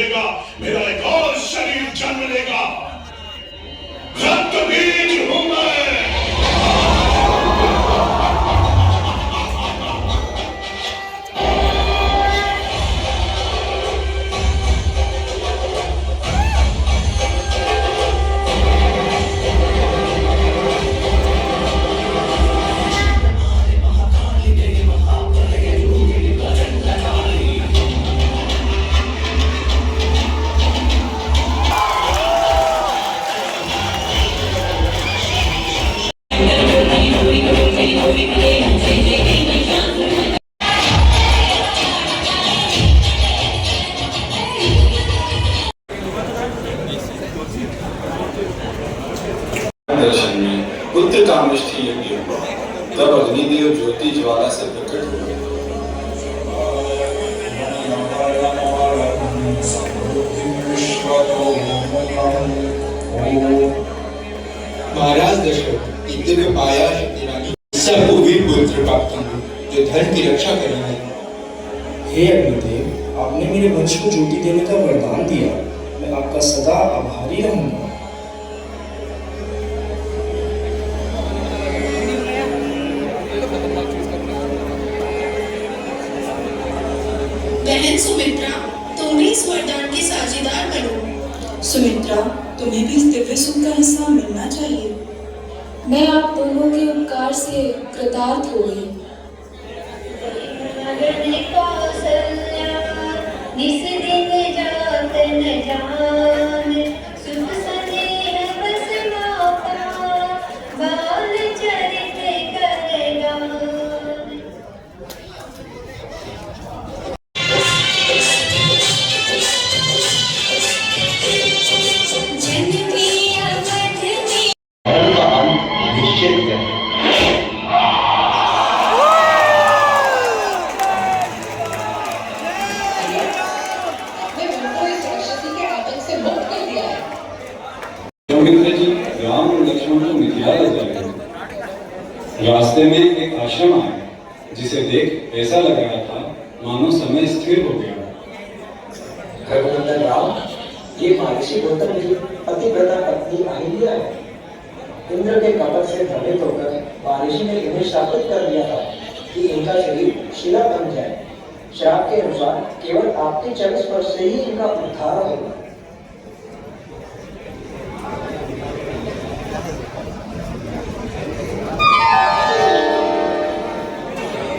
झेलेगा, मेरा एक और शरीर जन्म लेगा। रक्त बीज हूं मैं। दर्शन में पुत्र कामिष्ठी यज्ञ हुआ, तब अग्निदेव ज्योति ज्वाला से प्रकट हुए। महाराज दशरथ, युद्ध में पाया शक्ति रानी सबको वीर पुत्र प्राप्त हुए जो धर्म की रक्षा करेंगे। हे अग्निदेव, आपने मेरे वंश को ज्योति देने का वरदान दिया। मैं आपका सदा आभारी रहूंगा। बहन सुमित्रा, तुम भी इस वरदान की साझीदार बनो। सुमित्रा, तुम्हें भी इस दिव्य सुख का हिस्सा मिलना चाहिए। मैं आप दोनों के उपकार से कृतार्थ हो गई। मित्र जी, राम और लक्ष्मण को मिथिला ले जा रहे थे। रास्ते में एक आश्रम आया, जिसे देख ऐसा लग रहा था मानो समय स्थिर हो गया। रघुनंदन राम, ये महर्षि गौतम की पतिव्रता पत्नी अहिल्या है। इंद्र के कपट से भ्रमित होकर महर्षि ने इन्हें शापित कर दिया था कि इनका शरीर शिला बन जाए। श्राप के अनुसार केवल आपके चरण स्पर्श से ही इनका उद्धार होगा।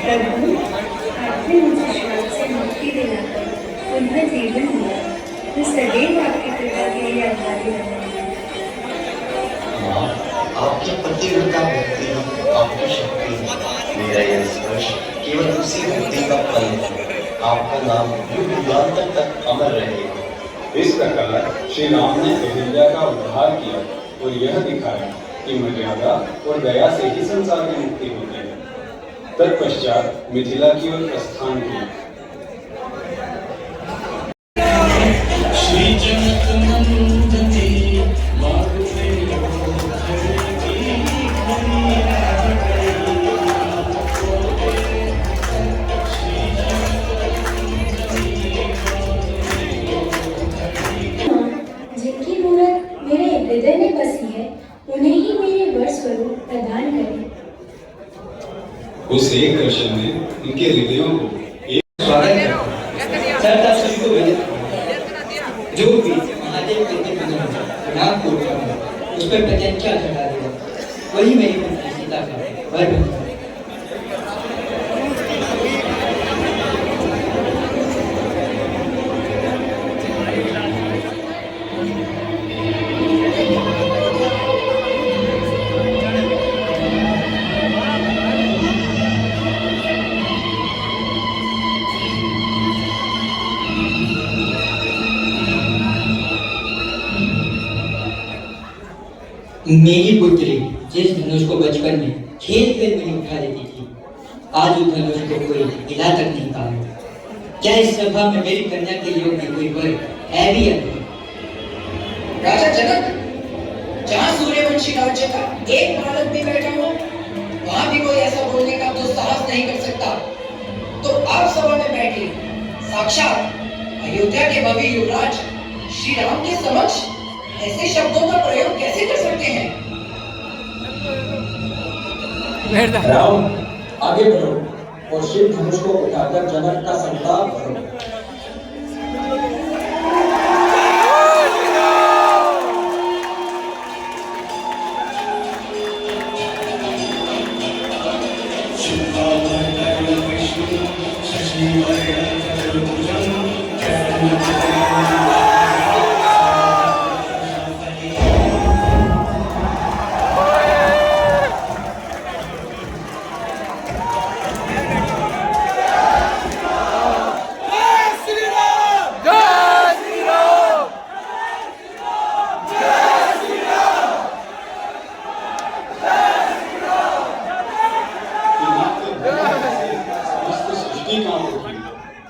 प्रभु, आपने मुझे श्राप से मुक्ति दिलाकर पुनः जीवन दिया। मैं सदैव आपकी कृपा के लिए आभारी रहूंगा। आपकी पतिव्रता भक्ति, आपकी शक्ति, मेरा यह स्पर्श केवल उसी भक्ति का फल है। आपका नाम युग युगांतर तक अमर रहेगा। इस प्रकार श्री राम ने अहिल्या का उद्धार किया और यह दिखाया कि मर्यादा और दया से ही संसार की मुक्ति होती है। तत्पश्चात मिथिला की ओर प्रस्थान किया। जिनकी मूरत मेरे हृदय में बसी है, उन्हें ही मेरे वर स्वरूप प्रदान करें। उस एक दर्शन में उनके हृदयों को एक स्वागत है। सरदार श्री को विदित जो भी महादेव के दिव्य नाम को उस पर प्रत्यंचा चढ़ा देगा, वही मेरी पुत्री सीता का वर बनता है। मेरी पुत्री जिस धनुष को बचपन में खेल खेल में उठा देती थी, आज उस धनुष को कोई हिला तक नहीं पाया। क्या इस सभा में मेरी कन्या के योग्य कोई वर है भी या नहीं? राजा जनक, जहाँ सूर्यवंशी राज्य का एक बालक भी बैठा हो, वहाँ भी कोई ऐसा बोलने का दुस्साहस नहीं कर सकता। तो आप सभा में बैठे साक्षात अयोध्या के भव्य युवराज श्री राम के समक्ष ऐसे शब्दों का प्रयोग कैसे कर सकते हैं? राम, आगे बढ़ो और शिव धनुष को उठाकर जनक का संताप करो।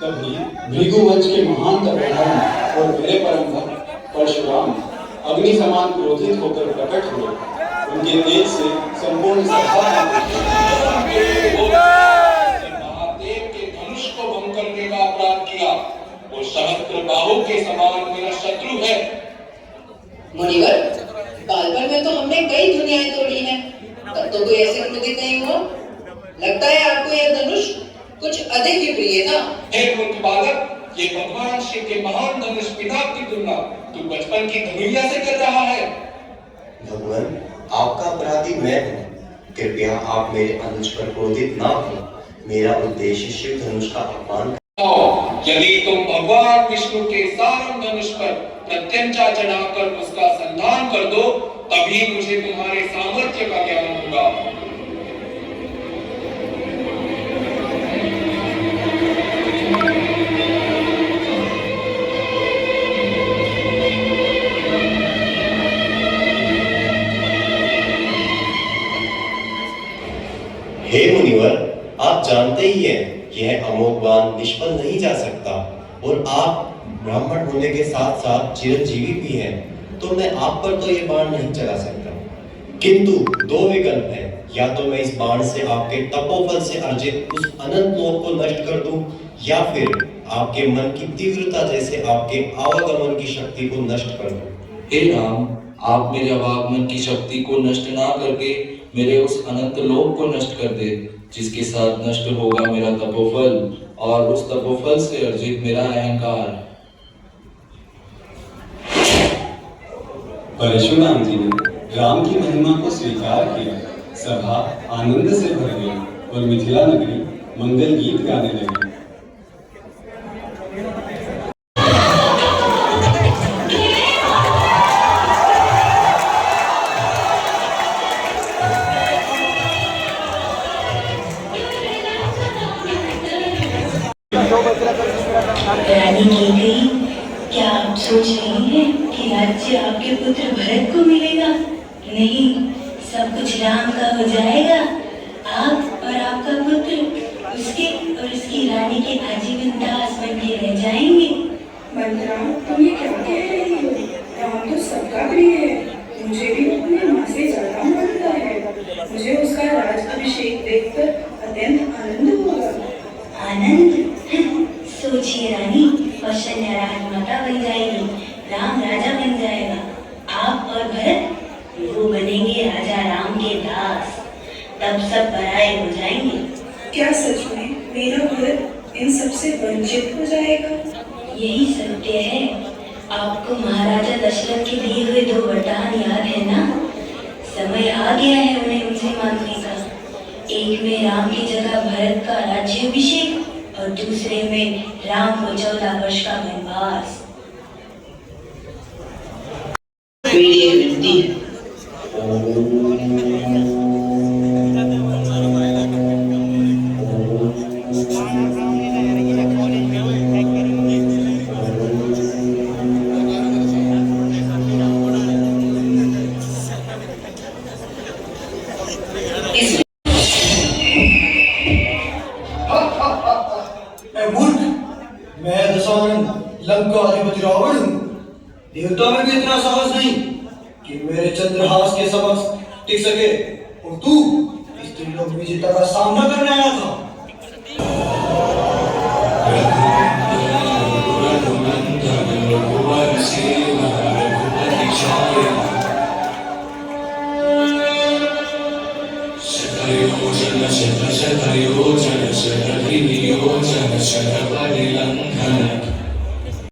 तभी भृगुवंश के महान तपोधन और मेरे परम भक्त परशुराम अग्नि समान क्रोधित होकर प्रकट हुए। उनके तेज से संपूर्ण सभा महादेव के धनुष को भंग करने का अपराध किया। वो सहस्त्रबाहु के समान मेरा शत्रु है। मुनिवर, बालपन में तो हमने कई दुनियाएं तोड़ी हैं, तब तो कोई ऐसे क्रोधित नहीं हुआ। लगता है आपको यह धनुष कुछ अधिक ही प्रिय था। हे मूर्ख बालक, ये भगवान शिव के महान धनुष पिताब की तुलना तू बचपन की धनुइया से कर रहा है। भगवान, आपका अपराधी मैं हूँ। कृपया आप मेरे अनुज पर क्रोधित ना हो। मेरा उद्देश्य शिव धनुष का अपमान। यदि तुम भगवान विष्णु के सारंग धनुष पर प्रत्यंचा चढ़ाकर उसका संधान कर दो, तभी मुझे तुम्हारे सामर्थ्य का ज्ञान होगा। हे मुनिवर, आप जानते ही हैं यह अमोघ बाण निष्फल नहीं जा सकता और आप ब्राह्मण होने के साथ साथ चिरंजीवी भी हैं, तो मैं आप पर तो ये बाण नहीं चला सकता। किंतु दो विकल्प हैं, या तो मैं इस बाण से आपके तपोबल से अर्जित उस अनंत लोक को नष्ट कर दूं, या फिर आपके मन की तीव्रता जैसे आपके आवागमन की शक्ति को नष्ट कर दूं। हे राम, आप मेरे आवागमन की शक्ति को नष्ट ना करके मेरे उस अनंत लोक को नष्ट कर दे, जिसके साथ नष्ट होगा मेरा तपोफल और उस तपोफल से अर्जित मेरा अहंकार। परशुराम जी ने राम की महिमा को स्वीकार किया। सभा आनंद से भर गई और मिथिला नगरी मंगल गीत गाने लगी। रानी की गई, क्या आप सोच रही हैं कि राज्य आपके पुत्र भरत को मिलेगा? नहीं, सब कुछ राम का हो जाएगा। आप और आपका पुत्र उसके और उसकी रानी के आजीवन दास बन के रह जाएंगे। मंत्रा, तुम ये क्या कह रही हो? राम तो सबका प्रिय है, मुझे भी अपनी माँ से ज्यादा मानता है। मुझे उसका राज अभिषेक देखकर अत्यंत आनंद होगा। आनंद? सोचिए रानी, कौशल्या राजमाता बन जाएगी, राम राजा बन जाएगा, आप और भरत वो बनेंगे राजा राम के दास, तब सब पराये हो जाएंगे। क्या सच में मेरा भरत इन सब से वंचित हो जाएगा? यही सत्य है। आपको महाराजा दशरथ के दिए हुए 2 वरदान याद है ना? समय आ गया है उन्हें उनसे मांगने का। एक में राम की जगह भरत का राज्याभिषेक और दूसरे में राम को 14 वर्ष का वनवास। मैं दशानन लंका अधिपति रावण हूँ। देवता में भी इतना साहस नहीं कि मेरे चंद्रहास के समक्ष टिक सके, और तू इस त्रिलोक विजेता का सामना करने आया था।